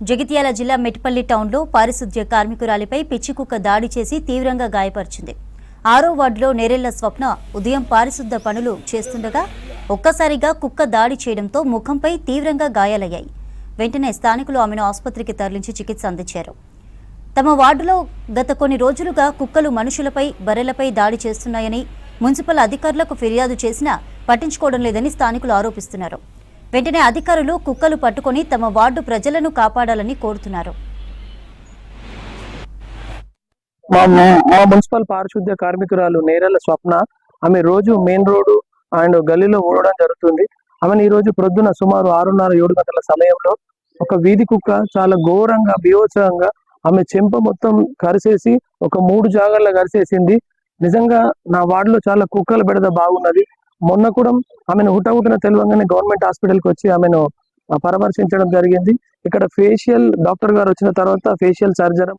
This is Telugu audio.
జగిత్యాల జిల్లా మెట్పల్లి టౌన్లో పారిశుద్ధ్య కార్మికురాలిపై పిచ్చికుక్క దాడి చేసి తీవ్రంగా గాయపరిచింది. 6వ వార్డులో నేరెళ్ల స్వప్న ఉదయం పారిశుద్ధ్య పనులు చేస్తుండగా ఒక్కసారిగా కుక్క దాడి చేయడంతో ముఖంపై తీవ్రంగా గాయాలయ్యాయి. వెంటనే స్థానికులు ఆమెను ఆసుపత్రికి తరలించి చికిత్స అందించారు. తమ వార్డులో గత కొన్ని రోజులుగా కుక్కలు మనుషులపై, బర్రెలపై దాడి చేస్తున్నాయని మున్సిపల్ అధికారులకు ఫిర్యాదు చేసినా పట్టించుకోవడం లేదని స్థానికులు ఆరోపిస్తున్నారు. వెంటనే అధికారులు కుక్కలు పట్టుకొని తమ వార్డు ప్రజలను కాపాడాలని కోరుతున్నారు. మా మున్సిపల్ పారిశుద్ధ్య కార్మికురాలు నేరెళ్ల స్వప్న ఆమె రోజు మెయిన్ రోడ్డు అండ్ గల్లీలో ఊడడం జరుగుతుంది. ఆమెను ఈ రోజు ప్రొద్దున సుమారు 6:30-7 గంటల సమయంలో ఒక వీధి కుక్క చాలా ఘోరంగా బీభత్సంగా ఆమె చెంప మొత్తం కరిసేసి ఒక 3 జాగాల్లో కరిసేసింది. నిజంగా నా వార్డులో చాలా కుక్కల బెడద బాగున్నది. మొన్న కూడా ఆమెను హుటాహుటిన తెలియగానే గవర్నమెంట్ హాస్పిటల్కి వచ్చి ఆమెను పరామర్శించడం జరిగింది. ఇక్కడ ఫేషియల్ డాక్టర్ గారు వచ్చిన తర్వాత ఫేషియల్ సర్జరీ